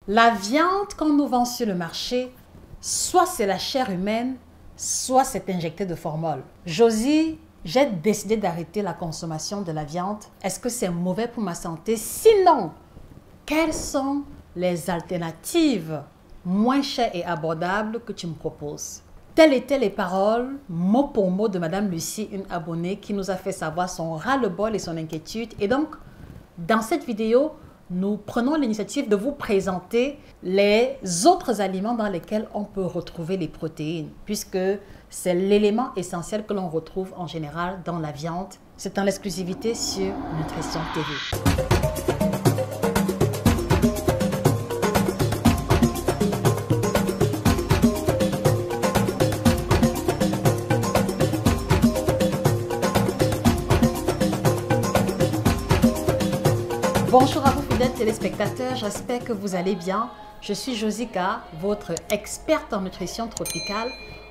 La viande qu'on nous vend sur le marché, soit c'est la chair humaine, soit c'est injecté de formol. Josie, j'ai décidé d'arrêter la consommation de la viande. Est-ce que c'est mauvais pour ma santé? Sinon, quelles sont les alternatives moins chères et abordables que tu me proposes? Telles étaient les paroles, mot pour mot, de Madame Lucie, une abonnée qui nous a fait savoir son ras-le-bol et son inquiétude. Et donc, dans cette vidéo, nous prenons l'initiative de vous présenter les autres aliments dans lesquels on peut retrouver les protéines, puisque c'est l'élément essentiel que l'on retrouve en général dans la viande. C'est en exclusivité sur Nutrition TV. Bonjour à vous fidèles téléspectateurs, j'espère que vous allez bien. Je suis Josica, votre experte en nutrition tropicale,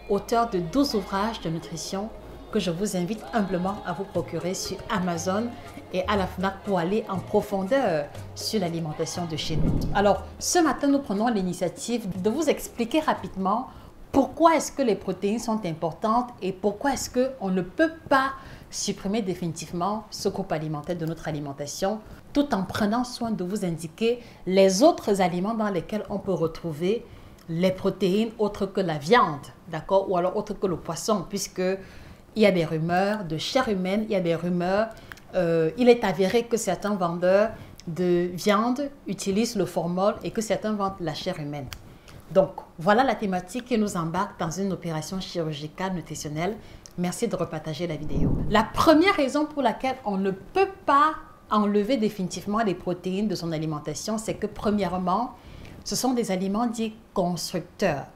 auteure de 12 ouvrages de nutrition que je vous invite humblement à vous procurer sur Amazon et à la FNAC pour aller en profondeur sur l'alimentation de chez nous. Alors, ce matin, nous prenons l'initiative de vous expliquer rapidement pourquoi est-ce que les protéines sont importantes et pourquoi est-ce qu'on ne peut pas supprimer définitivement ce groupe alimentaire de notre alimentation, tout en prenant soin de vous indiquer les autres aliments dans lesquels on peut retrouver les protéines autres que la viande, d'accord, ou alors autres que le poisson, puisque il y a des rumeurs de chair humaine, il y a des rumeurs, il est avéré que certains vendeurs de viande utilisent le formol et que certains vendent la chair humaine. Donc, voilà la thématique qui nous embarque dans une opération chirurgicale nutritionnelle. Merci de repartager la vidéo. La première raison pour laquelle on ne peut pas enlever définitivement les protéines de son alimentation, c'est que premièrement, ce sont des aliments dits constructeurs.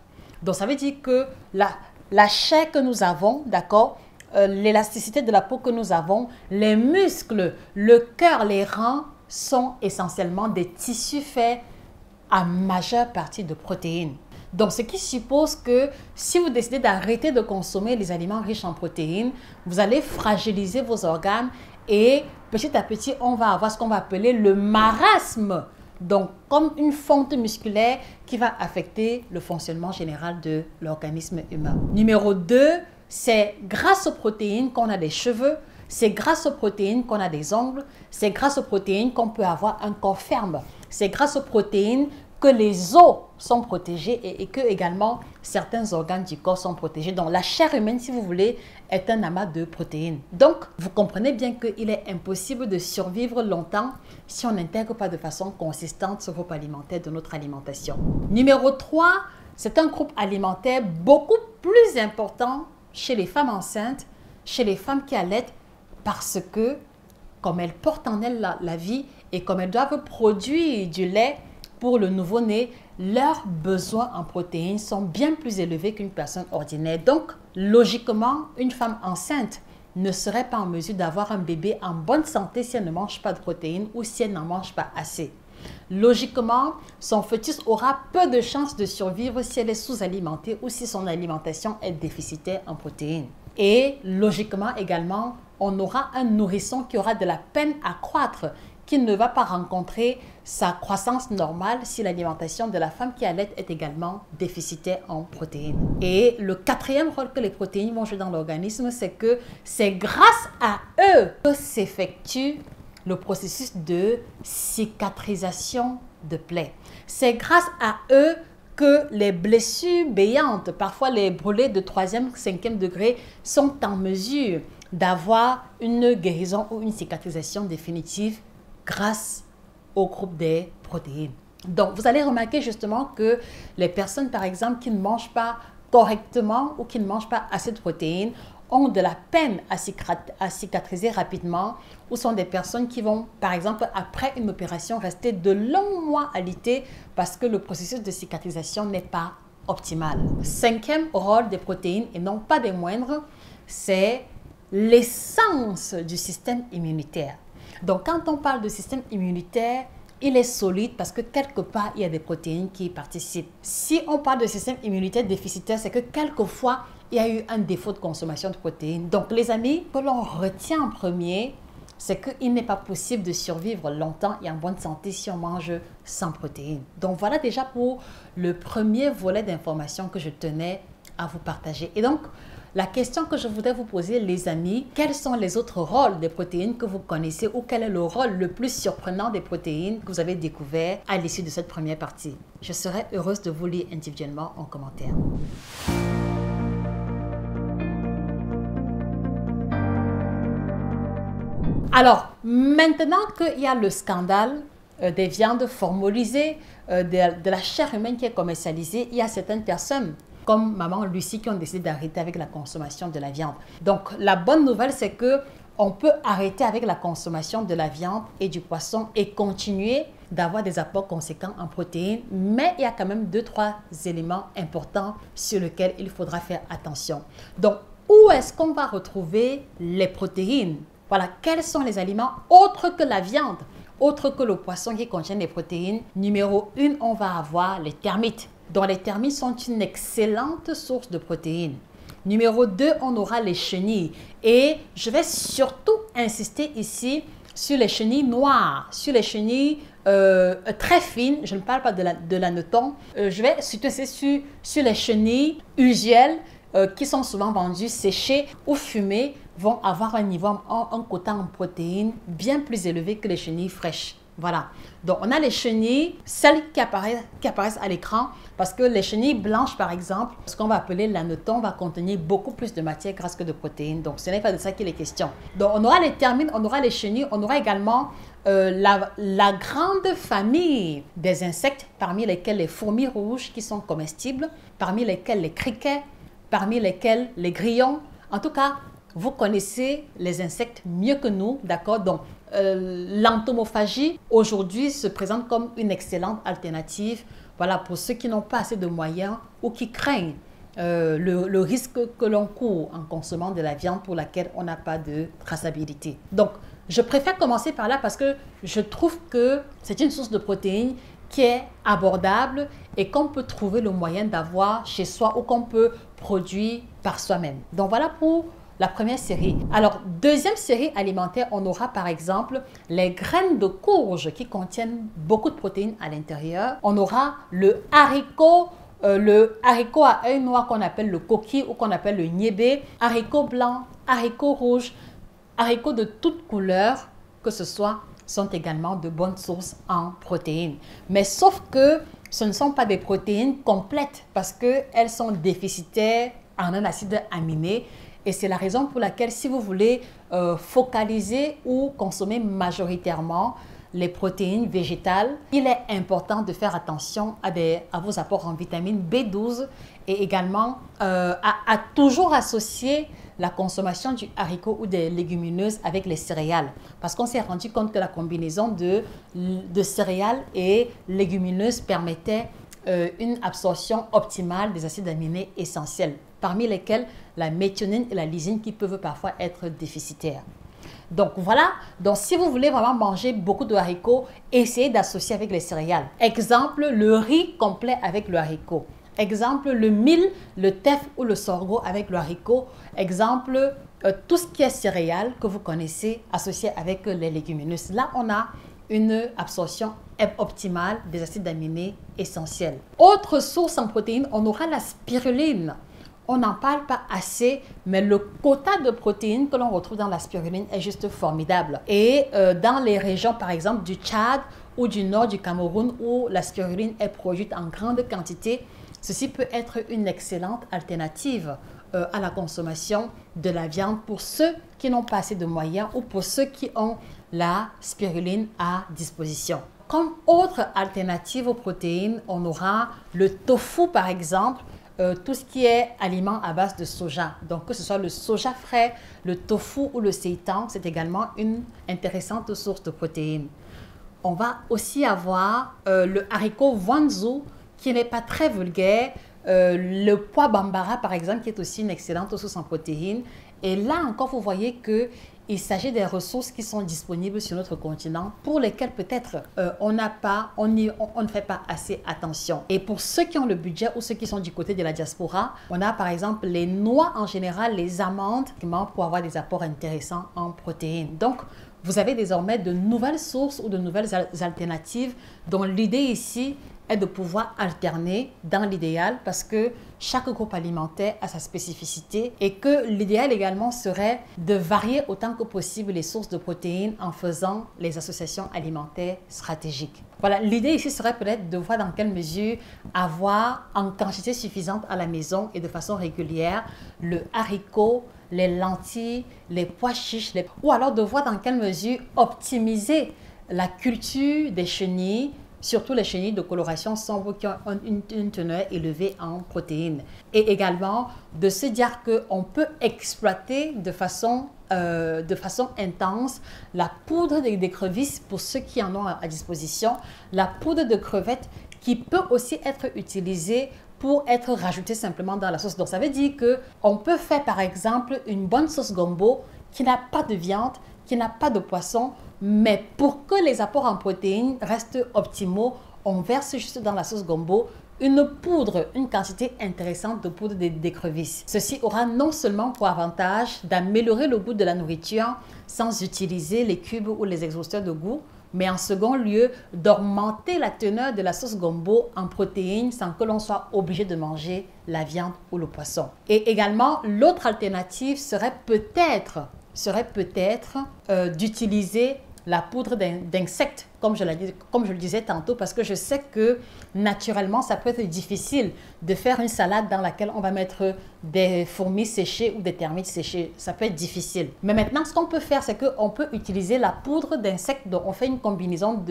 Donc, ça veut dire que la chair que nous avons, d'accord, l'élasticité de la peau que nous avons, les muscles, le cœur, les reins sont essentiellement des tissus faits à majeure partie de protéines. Donc, ce qui suppose que si vous décidez d'arrêter de consommer les aliments riches en protéines, vous allez fragiliser vos organes et petit à petit, on va avoir ce qu'on va appeler le marasme. Donc, comme une fonte musculaire qui va affecter le fonctionnement général de l'organisme humain. Numéro 2, c'est grâce aux protéines qu'on a des cheveux, c'est grâce aux protéines qu'on a des ongles, c'est grâce aux protéines qu'on peut avoir un corps ferme, c'est grâce aux protéines que les os sont protégés et que également certains organes du corps sont protégés. Donc la chair humaine, si vous voulez, est un amas de protéines. Donc vous comprenez bien qu'il est impossible de survivre longtemps si on n'intègre pas de façon consistante ce groupe alimentaire de notre alimentation. Numéro 3, c'est un groupe alimentaire beaucoup plus important chez les femmes enceintes, chez les femmes qui allaitent, parce que comme elles portent en elles la vie et comme elles doivent produire du lait pour le nouveau-né, leurs besoins en protéines sont bien plus élevés qu'une personne ordinaire. Donc, logiquement, une femme enceinte ne serait pas en mesure d'avoir un bébé en bonne santé si elle ne mange pas de protéines ou si elle n'en mange pas assez. Logiquement, son fœtus aura peu de chances de survivre si elle est sous-alimentée ou si son alimentation est déficitaire en protéines. Et logiquement également, on aura un nourrisson qui aura de la peine à croître, qui ne va pas rencontrer sa croissance normale si l'alimentation de la femme qui allait est également déficitaire en protéines. Et le quatrième rôle que les protéines vont jouer dans l'organisme, c'est que c'est grâce à eux que s'effectue le processus de cicatrisation de plaies. C'est grâce à eux que les blessures béantes, parfois les brûlés de 3e, 5e degré, sont en mesure d'avoir une guérison ou une cicatrisation définitive grâce au groupe des protéines. Donc, vous allez remarquer justement que les personnes, par exemple, qui ne mangent pas correctement ou qui ne mangent pas assez de protéines ont de la peine à cicatriser rapidement, ou sont des personnes qui vont, par exemple, après une opération, rester de longs mois alités parce que le processus de cicatrisation n'est pas optimal. 5e rôle des protéines, et non pas des moindres, c'est l'essence du système immunitaire. Donc, quand on parle de système immunitaire, il est solide parce que quelque part, il y a des protéines qui y participent. Si on parle de système immunitaire déficitaire, c'est que quelquefois, il y a eu un défaut de consommation de protéines. Donc, les amis, ce que l'on retient en premier, c'est qu'il n'est pas possible de survivre longtemps et en bonne santé si on mange sans protéines. Donc voilà déjà pour le premier volet d'informations que je tenais à vous partager. Et donc, la question que je voudrais vous poser, les amis, quels sont les autres rôles des protéines que vous connaissez ou quel est le rôle le plus surprenant des protéines que vous avez découvert à l'issue de cette première partie? Je serai heureuse de vous lire individuellement en commentaire. Alors, maintenant qu'il y a le scandale des viandes formulisées, de la chair humaine qui est commercialisée, il y a certaines personnes comme maman Lucie qui ont décidé d'arrêter avec la consommation de la viande. Donc, la bonne nouvelle, c'est que on peut arrêter avec la consommation de la viande et du poisson et continuer d'avoir des apports conséquents en protéines, mais il y a quand même 2-3 éléments importants sur lesquels il faudra faire attention. Donc, où est-ce qu'on va retrouver les protéines? Voilà, quels sont les aliments autres que la viande, autres que le poisson qui contient des protéines? Numéro 1, on va avoir les termites. Donc, les termites sont une excellente source de protéines. Numéro 2, on aura les chenilles. Et je vais surtout insister ici sur les chenilles noires, sur les chenilles très fines. Je ne parle pas de l'hanneton. Je vais surtout insister sur les chenilles usuelles qui sont souvent vendues séchées ou fumées, vont avoir un niveau, un quota en protéines bien plus élevé que les chenilles fraîches. Voilà. Donc, on a les chenilles, celles qui apparaissent à l'écran, parce que les chenilles blanches, par exemple, ce qu'on va appeler l'hanneton, va contenir beaucoup plus de matière grasse que de protéines. Donc, ce n'est pas de ça qu'il est question. Donc, on aura les termites, on aura les chenilles, on aura également la grande famille des insectes, parmi lesquels les fourmis rouges qui sont comestibles, parmi lesquels les criquets, parmi lesquels les grillons. En tout cas, vous connaissez les insectes mieux que nous, d'accord? Donc, l'entomophagie, aujourd'hui, se présente comme une excellente alternative, voilà, pour ceux qui n'ont pas assez de moyens ou qui craignent le risque que l'on court en consommant de la viande pour laquelle on n'a pas de traçabilité. Donc, je préfère commencer par là parce que je trouve que c'est une source de protéines qui est abordable et qu'on peut trouver le moyen d'avoir chez soi ou qu'on peut produire par soi-même. Donc, voilà pour la première série. Alors, deuxième série alimentaire, on aura par exemple les graines de courge qui contiennent beaucoup de protéines à l'intérieur. On aura le haricot à œil noir qu'on appelle le coquille ou qu'on appelle le niébé, haricot blanc, haricot rouge, haricots de toutes couleurs que ce soit, sont également de bonnes sources en protéines. Mais sauf que ce ne sont pas des protéines complètes parce qu'elles sont déficitaires en un acide aminé. Et c'est la raison pour laquelle, si vous voulez focaliser ou consommer majoritairement les protéines végétales, il est important de faire attention à vos apports en vitamine B12 et également à toujours associer la consommation du haricot ou des légumineuses avec les céréales. Parce qu'on s'est rendu compte que la combinaison de céréales et légumineuses permettait une absorption optimale des acides aminés essentiels, parmi lesquels la méthionine et la lysine qui peuvent parfois être déficitaires. Donc voilà, donc si vous voulez vraiment manger beaucoup de haricots, essayez d'associer avec les céréales. Exemple, le riz complet avec le haricot. Exemple, le mil, le teff ou le sorgho avec le haricot. Exemple, tout ce qui est céréales que vous connaissez associé avec les légumineuses. Là, on a une absorption optimale des acides aminés essentiels. Autre source en protéines, on aura la spiruline. On n'en parle pas assez, mais le quota de protéines que l'on retrouve dans la spiruline est juste formidable. Et dans les régions, par exemple, du Tchad ou du nord du Cameroun, où la spiruline est produite en grande quantité, ceci peut être une excellente alternative à la consommation de la viande pour ceux qui n'ont pas assez de moyens ou pour ceux qui ont la spiruline à disposition. Comme autre alternative aux protéines, on aura le tofu par exemple, tout ce qui est aliment à base de soja. Donc que ce soit le soja frais, le tofu ou le seitan, c'est également une intéressante source de protéines. On va aussi avoir le haricot wanzu qui n'est pas très vulgaire, le pois bambara par exemple qui est aussi une excellente source en protéines. Et là encore, vous voyez qu'il s'agit des ressources qui sont disponibles sur notre continent pour lesquelles peut-être on ne fait pas assez attention. Et pour ceux qui ont le budget ou ceux qui sont du côté de la diaspora, on a par exemple les noix en général, les amandes pour avoir des apports intéressants en protéines. Donc vous avez désormais de nouvelles sources ou de nouvelles alternatives dont l'idée ici est de pouvoir alterner dans l'idéal parce que chaque groupe alimentaire a sa spécificité et que l'idéal également serait de varier autant que possible les sources de protéines en faisant les associations alimentaires stratégiques. Voilà, l'idée ici serait peut-être de voir dans quelle mesure avoir en quantité suffisante à la maison et de façon régulière le haricot, les lentilles, les pois chiches, ou alors de voir dans quelle mesure optimiser la culture des chenilles, surtout les chenilles de coloration sombre qui ont une teneur élevée en protéines. Et également de se dire qu'on peut exploiter de façon intense la poudre d'écrevisse pour ceux qui en ont à disposition, la poudre de crevettes qui peut aussi être utilisée pour être rajoutée simplement dans la sauce. Donc ça veut dire qu'on peut faire par exemple une bonne sauce gombo qui n'a pas de viande, qui n'a pas de poisson, mais pour que les apports en protéines restent optimaux, on verse juste dans la sauce gombo une poudre, une quantité intéressante de poudre d'écrevisse. Ceci aura non seulement pour avantage d'améliorer le goût de la nourriture sans utiliser les cubes ou les exhausteurs de goût, mais en second lieu, d'augmenter la teneur de la sauce gombo en protéines sans que l'on soit obligé de manger la viande ou le poisson. Et également, l'autre alternative serait peut-être d'utiliser la poudre d'insectes, comme je le disais tantôt, parce que je sais que naturellement, ça peut être difficile de faire une salade dans laquelle on va mettre des fourmis séchées ou des termites séchées. Ça peut être difficile. Mais maintenant, ce qu'on peut faire, c'est qu'on peut utiliser la poudre d'insectes. Donc, on fait une combinaison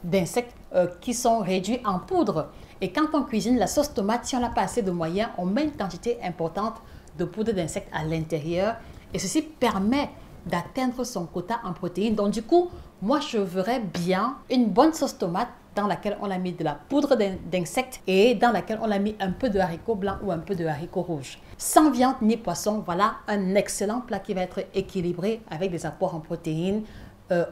d'insectes qui sont réduits en poudre. Et quand on cuisine la sauce tomate, si on n'a pas assez de moyens, on met une quantité importante de poudre d'insectes à l'intérieur. Et ceci permet d'atteindre son quota en protéines. Donc du coup, moi je verrais bien une bonne sauce tomate dans laquelle on a mis de la poudre d'insectes et dans laquelle on a mis un peu de haricots blancs ou un peu de haricots rouges. Sans viande ni poisson, voilà un excellent plat qui va être équilibré avec des apports en protéines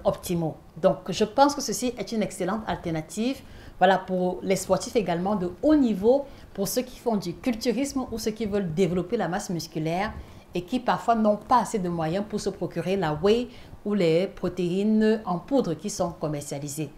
optimaux. Donc je pense que ceci est une excellente alternative. Voilà, pour les sportifs également de haut niveau, pour ceux qui font du culturisme ou ceux qui veulent développer la masse musculaire et qui parfois n'ont pas assez de moyens pour se procurer la whey ou les protéines en poudre qui sont commercialisées.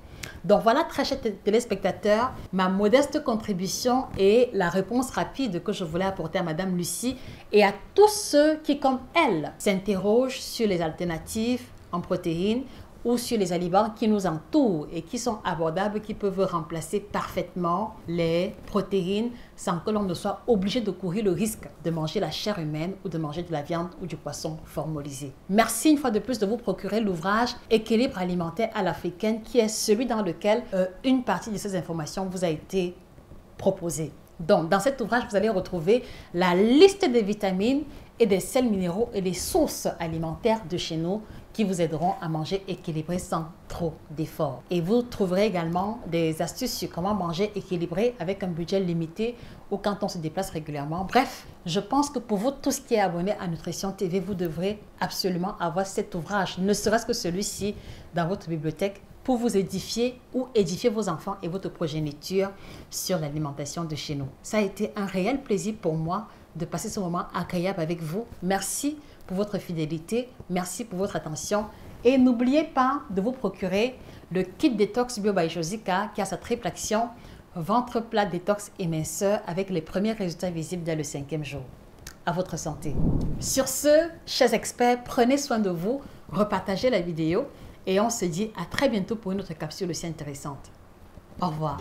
Donc voilà, très chers téléspectateurs, ma modeste contribution et la réponse rapide que je voulais apporter à Madame Lucie et à tous ceux qui, comme elle, s'interrogent sur les alternatives en protéines ou sur les aliments qui nous entourent et qui sont abordables, qui peuvent remplacer parfaitement les protéines sans que l'on ne soit obligé de courir le risque de manger la chair humaine ou de manger de la viande ou du poisson formolisé. Merci une fois de plus de vous procurer l'ouvrage Équilibre alimentaire à l'africaine qui est celui dans lequel une partie de ces informations vous a été proposée. Donc, dans cet ouvrage, vous allez retrouver la liste des vitamines et des sels minéraux et des sources alimentaires de chez nous qui vous aideront à manger équilibré sans trop d'efforts. Et vous trouverez également des astuces sur comment manger équilibré avec un budget limité ou quand on se déplace régulièrement. Bref, je pense que pour vous, tous qui êtes abonnés à Nutrition TV, vous devrez absolument avoir cet ouvrage, ne serait-ce que celui-ci dans votre bibliothèque pour vous édifier ou édifier vos enfants et votre progéniture sur l'alimentation de chez nous. Ça a été un réel plaisir pour moi de passer ce moment agréable avec vous. Merci pour votre fidélité, merci pour votre attention et n'oubliez pas de vous procurer le kit détox Bio by Josica qui a sa triple action ventre plat, détox et minceur avec les premiers résultats visibles dès le 5e jour. À votre santé. Sur ce, chers experts, prenez soin de vous, repartagez la vidéo et on se dit à très bientôt pour une autre capsule aussi intéressante. Au revoir.